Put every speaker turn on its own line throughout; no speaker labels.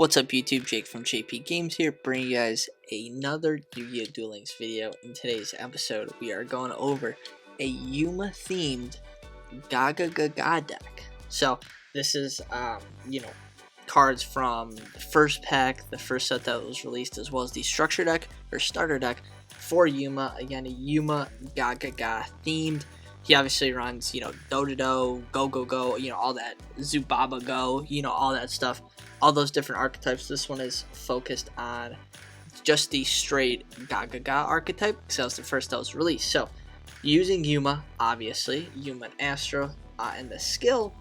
What's up YouTube, Jake from Jpgames here, bringing you guys another Yu-Gi-Oh! Duel Links video. In today's episode, we are going over a Yuma themed Gagaga deck. So, this is, cards from the first pack, the first set that was released, as well as the structure deck, or starter deck, for Yuma. Again, a Yuma Gagaga themed. He obviously runs, Do-Do-Do, Go-Go-Go, all that, Zubaba Go, all that stuff. All those different archetypes. This one is focused on just the straight Gagaga archetype, because that was the first that was released. So, using Yuma, obviously, Yuma and Astro, and the skill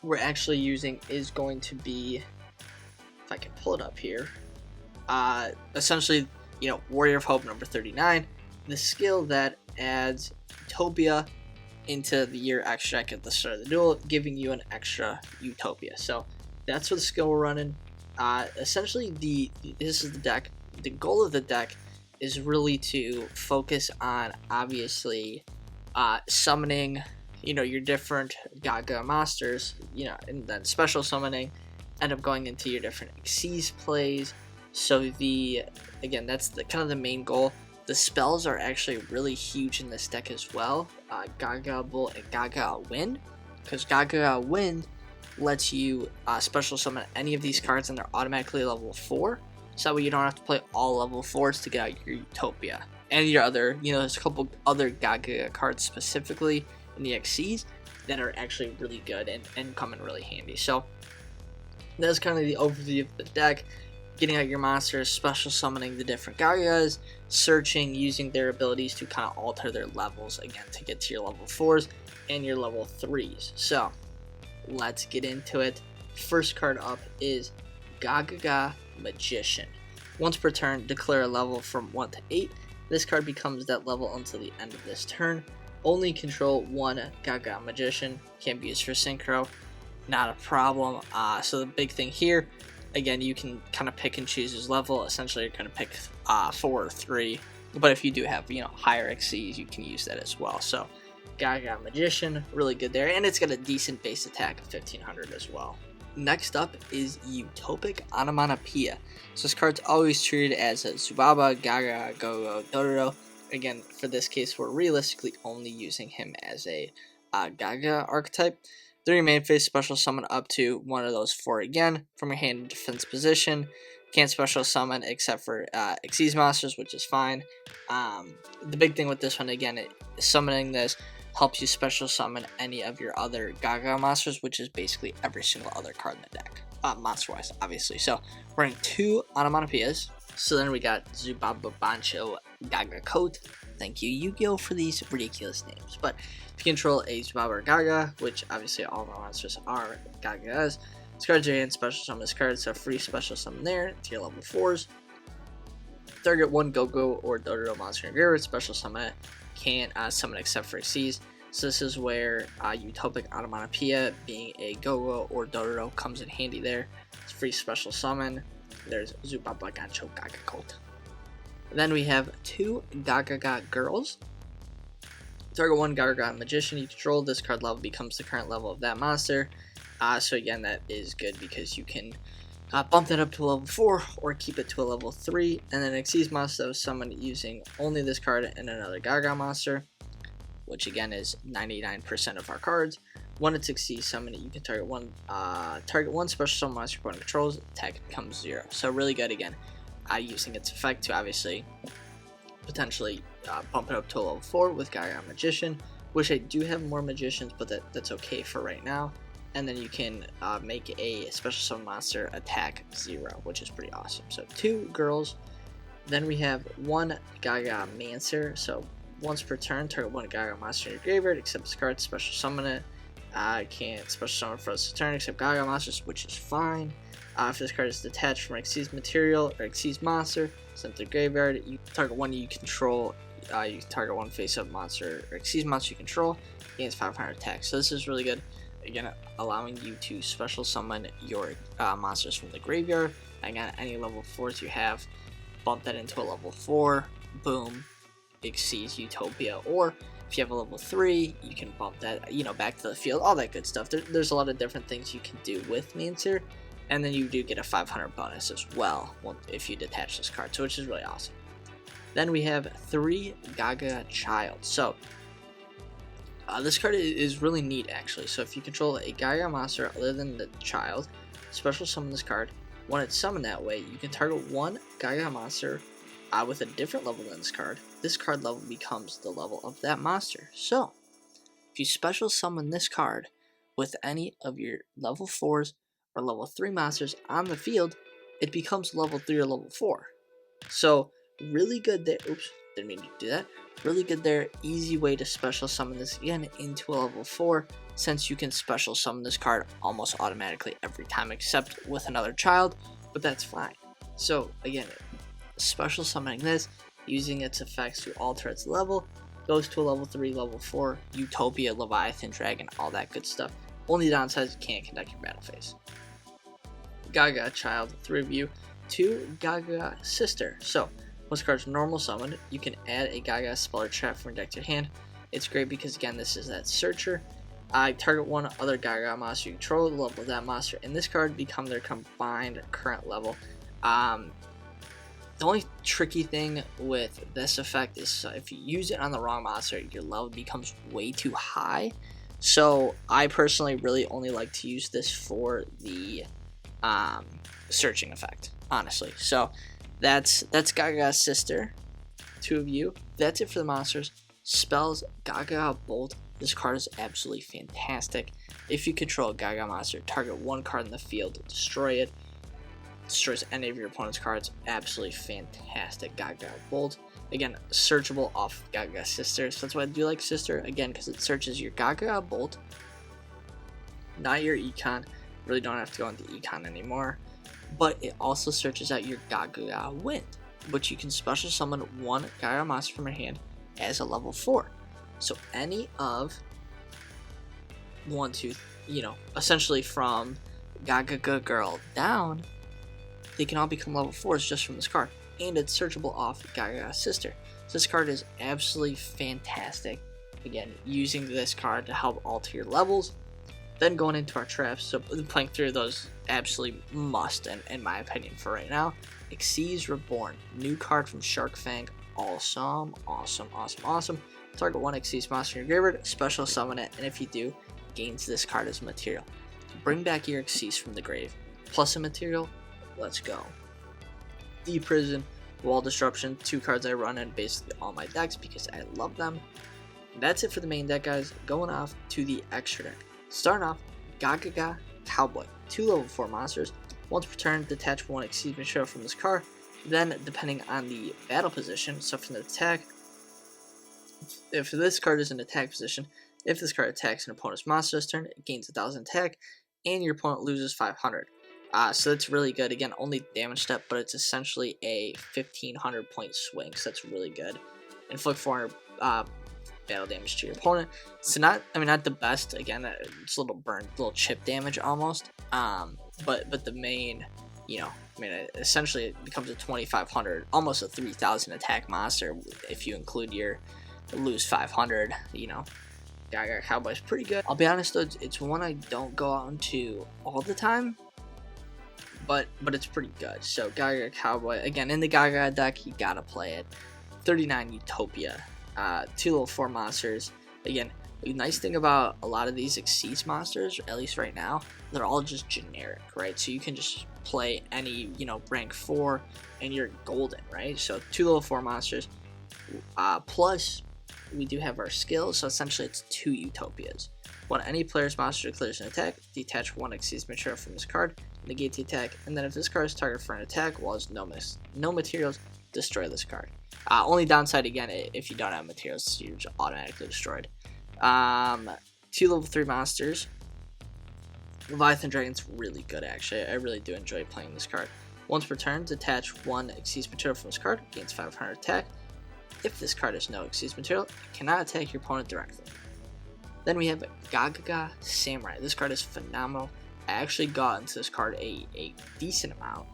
we're actually using is going to be, if I can pull it up here, essentially, Warrior of Hope number 39, the skill that adds Utopia into your extra deck at the start of the duel, giving you an extra Utopia. So, that's what the skill we're running. Essentially, this is the deck. The goal of the deck is really to focus on, obviously, summoning, your different Gaga monsters, and then special summoning, end up going into your different Xyz plays. So again, that's kind of the main goal. The spells are actually really huge in this deck as well. Gaga Bull and Gaga Wind, because Gaga Wind lets you special summon any of these cards and they're automatically level 4, so that way you don't have to play all level 4s to get out your Utopia. And your other, there's a couple other Gaga cards specifically in the Xyz that are actually really good and come in really handy. So that's kind of the overview of the deck. Getting out your monsters, special summoning the different Gagas, searching, using their abilities to kind of alter their levels again to get to your level 4s and your level 3s. So let's get into it. First card up is Gagaga Magician. Once per turn, declare a level from 1 to 8. This card becomes that level until the end of this turn. Only control one Gaga Magician. Can't be used for synchro. Not a problem. So the big thing here, again, you can kind of pick and choose his level. Essentially, you're going to pick 4 or 3. But if you do have, higher Xyz, you can use that as well. So Gaga Magician, really good there, and it's got a decent base attack of 1500 as well. Next up is Utopic Onomatopoeia. So this card's always treated as a Zubaba, Gaga, Go-Go, Do-Do-Do. Again, for this case, we're realistically only using him as a Gaga archetype. During your main phase, special summon up to one of those 4 again from your hand in defense position. Can't special summon except for Xyz monsters, which is fine. The big thing with this one, again, summoning this helps you special summon any of your other Gaga monsters, which is basically every single other card in the deck, monster-wise, obviously. So we're in 2 onomatopoeias. So then we got Zubaba Bancho Gaga Coat. Thank you, Yugioh, for these ridiculous names. But if you control a Zubaba or Gaga, which obviously all of our monsters are Gagas, discard your hand, special summon this card, so free special summon there to your level 4s. Target 1 Go-Go or Do-Do-Do monster in your graveyard, special summon it. Can't summon except for Xyz. So this is where Utopic Onomatopoeia, being a Go-Go or Do-Do-Do, comes in handy there. It's free special summon. There's Zubaba Gancho Gaga Coat. Then we have 2 Gagaga Girls. Target 1 Gagaga Magician you control. This card level becomes the current level of that monster. So again, that is good because you can bump that up to a level 4 or keep it to a level 3. And then Xyz monster that was summoned using only this card and another Gaga monster, which again is 99% of our cards. When it's Xyz summon, you can target one special summon monster your opponent controls. Attack becomes 0. So really good again, using its effect to obviously potentially bump it up to a level 4 with Gaga Magician. Wish I do have more Magicians, but that's okay for right now. And then you can make a special summon monster attack 0, which is pretty awesome. So 2 girls. Then we have 1 Gaga Mancer. So once per turn, target 1 Gaga monster in your graveyard, except this card, special summon it. Can't special summon for this turn except Gaga monsters, which is fine. If this card is detached from Xyz material or Xyz monster, sent to the graveyard, you target 1 you control. You target 1 face-up monster or Xyz monster you control, gains 500 attack. So this is really good. Again, allowing you to special summon your monsters from the graveyard. Again, any level 4s you have, bump that into a level 4, boom, Xyz Utopia. Or if you have a level 3, you can bump that, back to the field, all that good stuff. There's a lot of different things you can do with Mancer, And then you do get a 500 bonus as well if you detach this card, so which is really awesome. Then we have 3 Gagaga Child. So this card is really neat actually. So if you control a Gagaga monster other than the child, special summon this card. When it's summoned that way, you can target one Gagaga monster with a different level than this card. This card level becomes the level of that monster. So if you special summon this card with any of your level 4s or level 3 monsters on the field, it becomes level 3 or level 4. So really good there. Oops, didn't mean to do that. Really good there. Easy way to special summon this again into a level 4, since you can special summon this card almost automatically every time except with another child, but that's fine. So again, special summoning this, using its effects to alter its level, goes to a level 3, level 4, Utopia, Leviathan, Dragon, all that good stuff. Only downside is you can't conduct your battle phase. Gagaga Child, 3 of you, 2 Gagaga Sister. So once the card's normal summoned, you can add a Gagaga spell or trap from your deck to your hand. It's great because again, this is that searcher. Target one other Gagaga monster you control, the level of that monster, and this card become their combined current level. The only tricky thing with this effect is if you use it on the wrong monster, your level becomes way too high. So I personally really only like to use this for the searching effect, honestly. So that's Gagaga Sister, 2 of you. That's it for the monsters. Spells, Gagaga Bolt. This card is absolutely fantastic. If you control a Gagaga monster, target one card in the field, destroy it. Destroys any of your opponent's cards. Absolutely fantastic Gagaga Bolt. Again, searchable off Gagaga Sister. So that's why I do like Sister. Again, because it searches your Gagaga Bolt, not your Econ. Really don't have to go into Econ anymore. But it also searches out your Gagaga Wind, which you can special summon one Gagaga monster from your hand as a level 4. So any of 1, 2, essentially from Gagaga Girl down, they can all become level 4s just from this card. And it's searchable off Gagaga Sister. So this card is absolutely fantastic. Again, using this card to help alter your levels. Then going into our traps, so playing through those absolutely must, in my opinion, for right now. Yuma'S Reborn, new card from Shark Fang. Awesome. Target one Yuma'S monster in your graveyard, special summon it, and if you do, gains this card as material. Bring back your Yuma'S from the grave, plus a material. Let's go. Deep Prison, Wall Disruption, 2 cards I run in basically all my decks because I love them. That's it for the main deck, guys. Going off to the extra deck. Starting off, Gagaga Cowboy, 2 level 4 monsters. Once per turn, detach one Yuma'S material from this card. Then, depending on the battle position, so from the attack, if this card is in attack position, if this card attacks an opponent's monster this turn, it gains 1000 attack, and your opponent loses 500. So that's really good. Again, only damage step, but it's essentially a 1500 point swing, so that's really good. Inflict 400 battle damage to your opponent. So not the best. Again, it's a little burn, little chip damage almost. But the main, essentially it becomes a 2500, almost a 3000 attack monster if you include your lose 500. Gagaga Cowboy's pretty good. I'll be honest though, it's one I don't go out into all the time. But it's pretty good. So Gagaga Cowboy, again, in the Gagaga deck, you gotta play it. 39 Utopia, 2 level 4 monsters. Again, the nice thing about a lot of these Yuma'S monsters, at least right now, they're all just generic, right? So you can just play any, rank 4 and you're golden, right? So 2 level 4 monsters, plus we do have our skills, so essentially it's 2 Utopias. When any player's monster declares an attack, detach one Yuma'S material from this card, negate the attack, and then if this card is targeted for an attack while it's no materials, destroy this card. Only downside, again, if you don't have materials, you're just automatically destroyed. 2 level 3 monsters. Leviathan Dragon's really good, actually. I really do enjoy playing this card. Once per turn, detach one Yuma'S material from this card, gains 500 attack. If this card has no Yuma'S material, it cannot attack your opponent directly. Then we have Gagaga Samurai. This card is phenomenal. I actually got into this card a decent amount.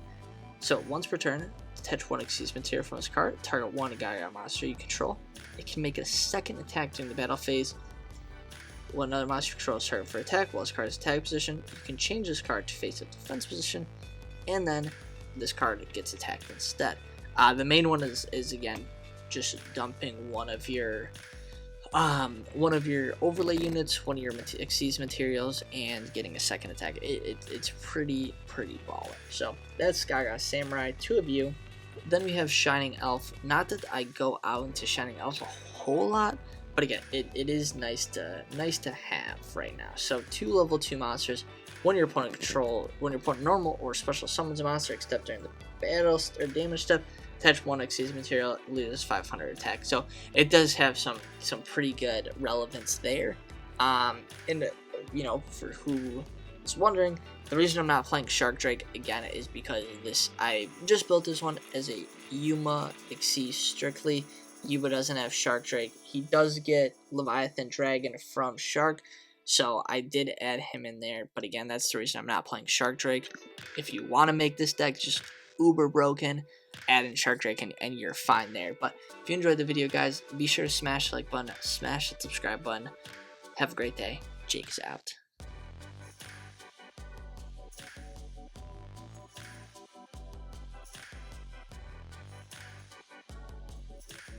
So once per turn, detach one Yuma'S material from this card, target one Gagaga monster you control. It can make a second attack during the battle phase. When another monster controls target for attack while this card is attack position, you can change this card to face up defense position, and then this card gets attacked instead. The main one is again just dumping one of your overlay units, one of your Xyz materials, and getting a second attack. It's pretty baller. So that's Gaga Samurai, 2 of you. Then we have Shining Elf. Not that I go out into Shining Elf a whole lot, but again, it is nice to have right now. So 2 level 2 monsters. When your opponent normal or special summons a monster, except during the battle or damage step, attach 1 Xyz material, loses 500 attack. So it does have some pretty good relevance there. And you know, for who is wondering, the reason I'm not playing Shark Drake again is because of this. I just built this one as a Yuma Xyz strictly. Yuba doesn't have Shark Drake. He does get Leviathan Dragon from Shark, so I did add him in there. But again, that's the reason I'm not playing Shark Drake. If you want to make this deck just uber broken, add in Shark Drake and you're fine there. But if you enjoyed the video, guys, be sure to smash the like button, smash the subscribe button. Have a great day. Jake is out.